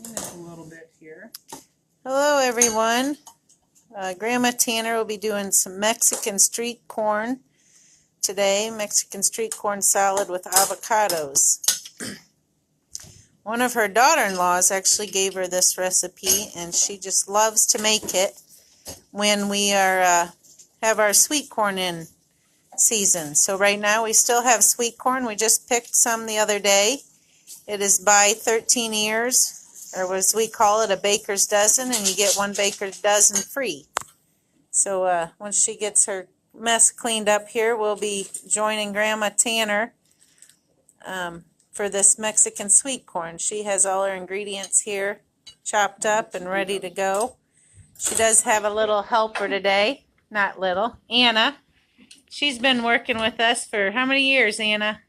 Clean it a little bit here. Hello everyone. Grandma Tanner will be doing some Mexican street corn today. Mexican street corn salad with avocados. One of her daughter-in-laws actually gave her this recipe, and she just loves to make it when we are have our sweet corn in season. So right now we still have sweet corn. We just picked some the other day. It is by 13 ears, or as we call it, a baker's dozen, and you get one baker's dozen free. So once she gets her mess cleaned up here, we'll be joining Grandma Tanner for this Mexican sweet corn. She has all her ingredients here chopped up and ready to go. She does have a little helper today. Not little. Anna. She's been working with us for how many years, Anna?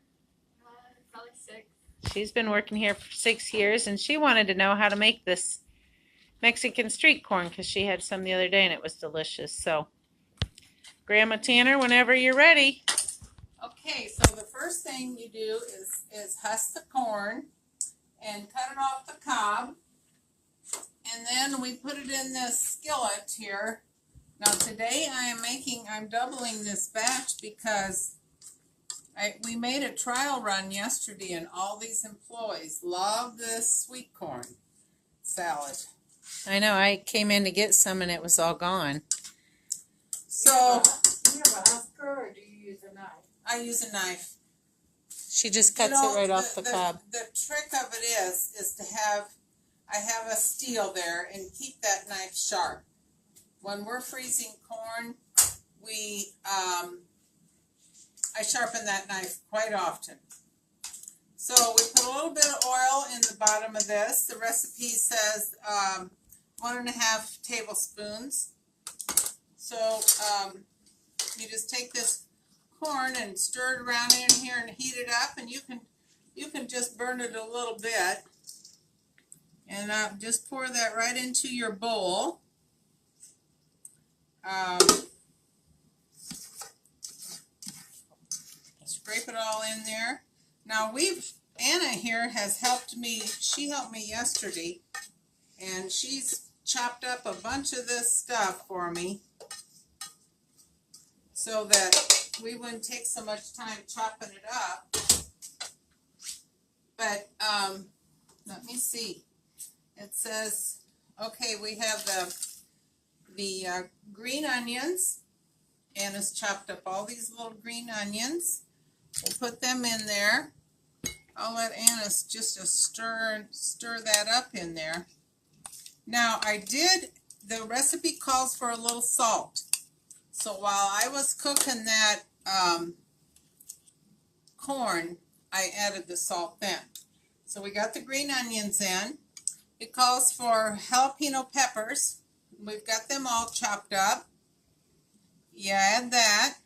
Probably 6. She's been working here for 6 years, and she wanted to know how to make this Mexican street corn because she had some the other day and it was delicious. So, Grandma Tanner, whenever you're ready. Okay, so the first thing you do is husk the corn and cut it off the cob. And then we put it in this skillet here. Now today I'm doubling this batch because we made a trial run yesterday and all these employees love this sweet corn salad. I know, I came in to get some and it was all gone. So, Do you have a husker or do you use a knife? I use a knife. She just cuts it right off the cob. The trick of it is to have, I have a steel there and keep that knife sharp. When we're freezing corn, I sharpen that knife quite often. So we put a little bit of oil in the bottom of this. The recipe says 1.5 tablespoons. So you just take this corn and stir it around in here and heat it up, and you can just burn it a little bit, and just pour that right into your bowl. Scrape it all in there. Now Anna here has helped me. She helped me yesterday, and she's chopped up a bunch of this stuff for me so that we wouldn't take so much time chopping it up. But let me see. It says, okay, we have the green onions. Anna's chopped up all these little green onions. We'll put them in there. I'll let Anna just stir that up in there. Now the recipe calls for a little salt. So while I was cooking that corn, I added the salt then. So we got the green onions in. It calls for jalapeno peppers. We've got them all chopped up. You add that.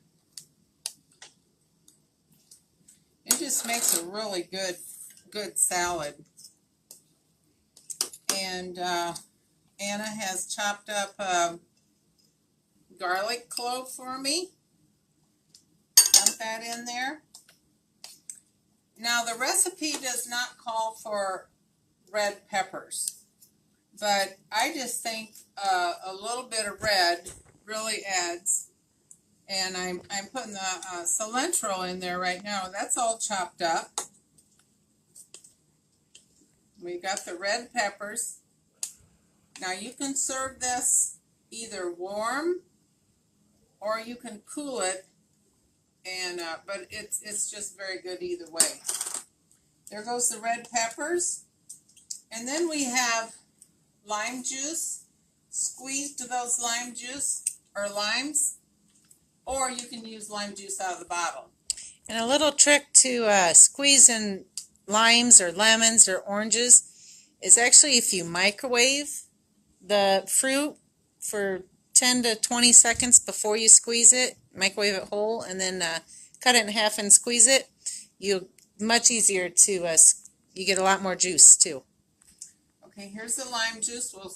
It just makes a really good salad. And Anna has chopped up garlic clove for me. Dump that in there. Now the recipe does not call for red peppers, but I just think a little bit of red really adds. And I'm putting the cilantro in there right now. That's all chopped up. We got the red peppers. Now you can serve this either warm or you can cool it, and but it's just very good either way. There goes the red peppers, and then we have lime juice. Squeeze to those lime juice or limes, or you can use lime juice out of the bottle. And a little trick to squeezing limes or lemons or oranges is actually if you microwave the fruit for 10 to 20 seconds before you squeeze it, microwave it whole, and then cut it in half and squeeze it, much easier to, you get a lot more juice too. Okay, here's the lime juice. We'll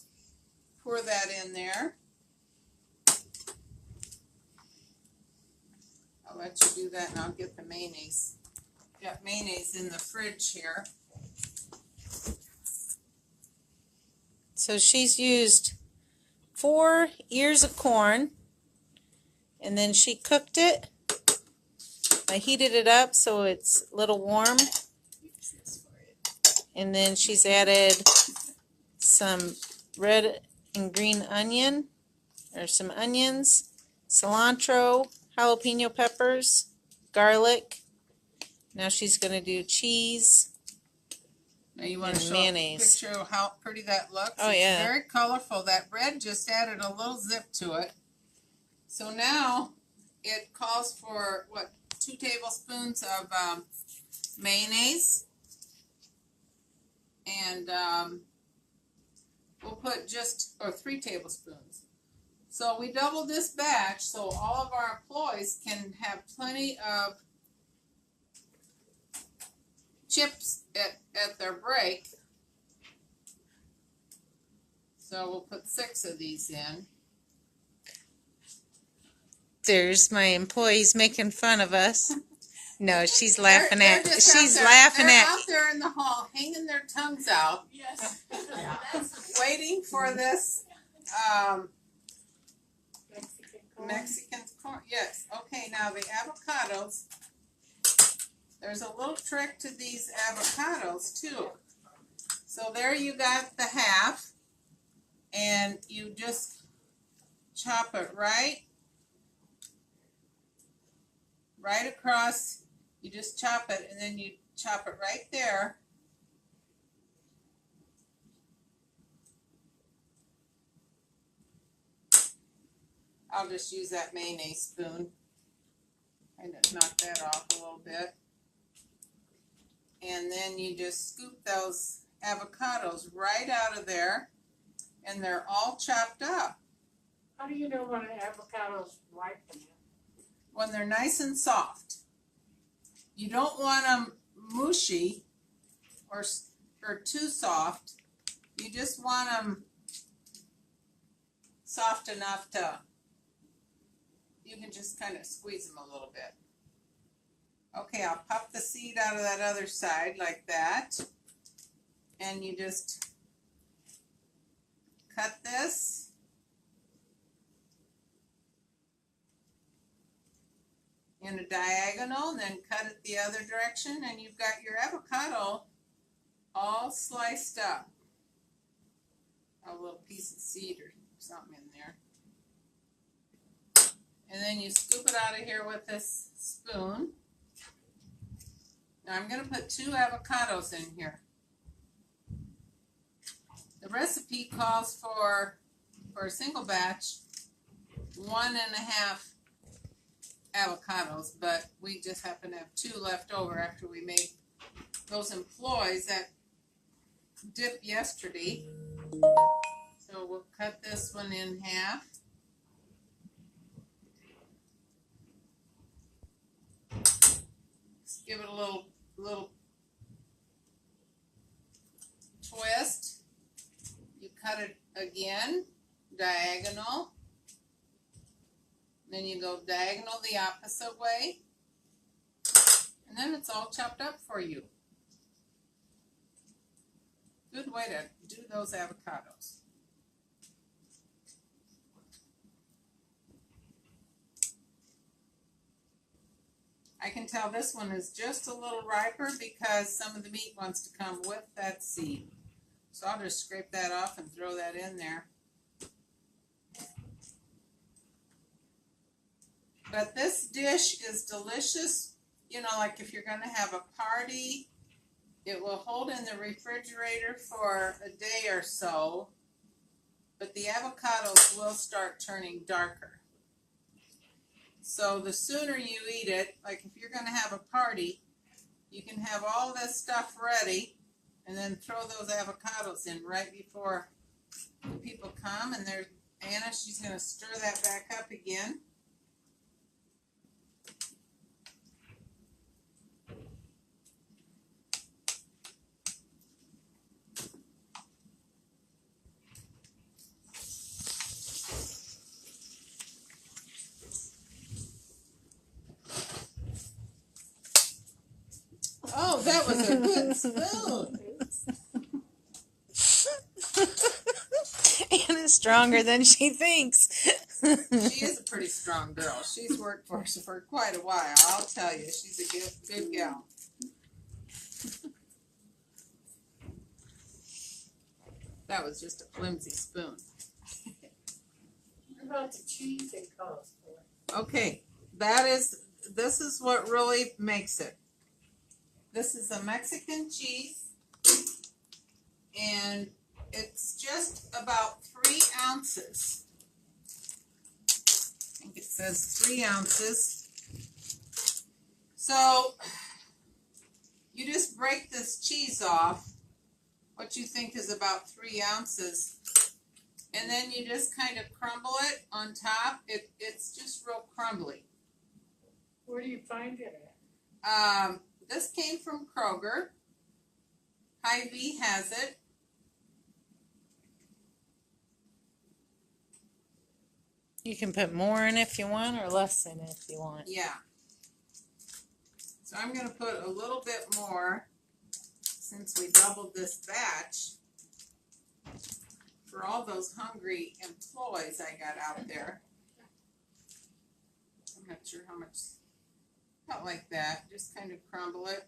pour that in there. I'll let you do that and I'll get the mayonnaise. Got mayonnaise in the fridge here. So she's used 4 ears of corn, and then she cooked it. I heated it up so it's a little warm, and then she's added some red and green onion, or some onions, cilantro, jalapeno peppers, garlic. Now she's going to do cheese. Now you want to and show mayonnaise. a picture of how pretty that looks? Oh, It's yeah. very colorful. That red just added a little zip to it. So now it calls for, what, 2 tablespoons of mayonnaise. And we'll put or 3 tablespoons. So we doubled this batch so all of our employees can have plenty of chips at their break. So we'll put 6 of these in. There's my employees making fun of us. No, she's laughing They're at. just She's out there, laughing they're at. out there in the hall, hanging their tongues out, Yes. waiting for this Mexican corn. Mexican corn. Yes. Okay. Now the avocados. There's a little trick to these avocados too. So there you got the half, and you just chop it right across. You just chop it, and then you chop it right there. I'll just use that mayonnaise spoon. Kind of knock that off a little bit. And then you just scoop those avocados right out of there, and they're all chopped up. How do you know when an avocado's ripened? When they're nice and soft. You don't want them mushy or too soft. You just want them soft enough to, you can just kind of squeeze them a little bit. Okay, I'll pop the seed out of that other side like that. And you just cut this. In a diagonal, and then cut it the other direction, and you've got your avocado all sliced up. A little piece of seed or something in there. And then you scoop it out of here with this spoon. Now I'm going to put 2 avocados in here. The recipe calls for a single batch, 1.5 avocados, but we just happen to have 2 left over after we made those employees that dip yesterday. So we'll cut this one in half. Just give it a little twist. You cut it again, diagonal. Then you go diagonal the opposite way, and then it's all chopped up for you. Good way to do those avocados. I can tell this one is just a little riper because some of the meat wants to come with that seed. So I'll just scrape that off and throw that in there. But this dish is delicious, you know, like if you're going to have a party, it will hold in the refrigerator for a day or so, but the avocados will start turning darker. So the sooner you eat it, like if you're going to have a party, you can have all this stuff ready and then throw those avocados in right before the people come. And there's Anna, she's going to stir that back up again. Oh, that was a good spoon. Stronger than she thinks. She is a pretty strong girl. She's worked for us for quite a while. I'll tell you, she's a good gal. That was just a flimsy spoon. What about the cheese they calls for? Okay, this is what really makes it. This is a Mexican cheese, and it's just about 3 ounces. I think it says 3 ounces. So you just break this cheese off, what you think is about 3 ounces, and then you just kind of crumble it on top. It's just real crumbly. Where do you find it at? This came from Kroger. Hy-Vee has it. You can put more in if you want or less in if you want. Yeah. So I'm going to put a little bit more since we doubled this batch for all those hungry employees I got out there. I'm not sure how much, about like that, just kind of crumble it.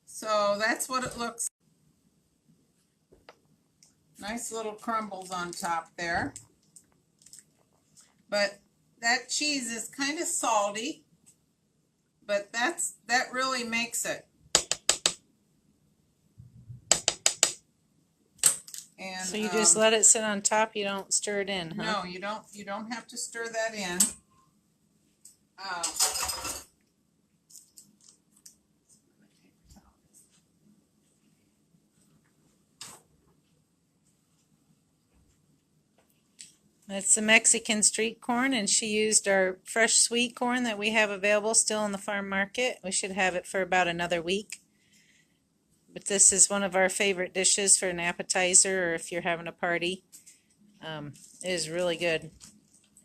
So that's what it looks like. Nice little crumbles on top there. But that cheese is kind of salty, but that really makes it. And So you just let it sit on top, you don't stir it in, huh? no, you don't have to stir that in. That's the Mexican street corn, and she used our fresh sweet corn that we have available still in the farm market. We should have it for about another week. But this is one of our favorite dishes for an appetizer or if you're having a party. It is really good.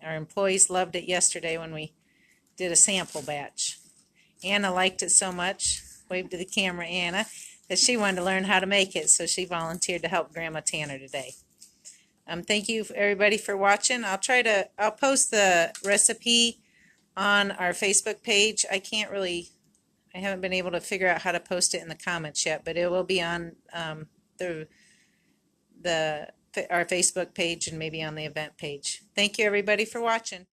Our employees loved it yesterday when we did a sample batch. Anna liked it so much, wave to the camera, Anna, that she wanted to learn how to make it, so she volunteered to help Grandma Tanner today. Thank you everybody for watching. I'll post the recipe on our Facebook page. I haven't been able to figure out how to post it in the comments yet, but it will be on our Facebook page and maybe on the event page. Thank you everybody for watching.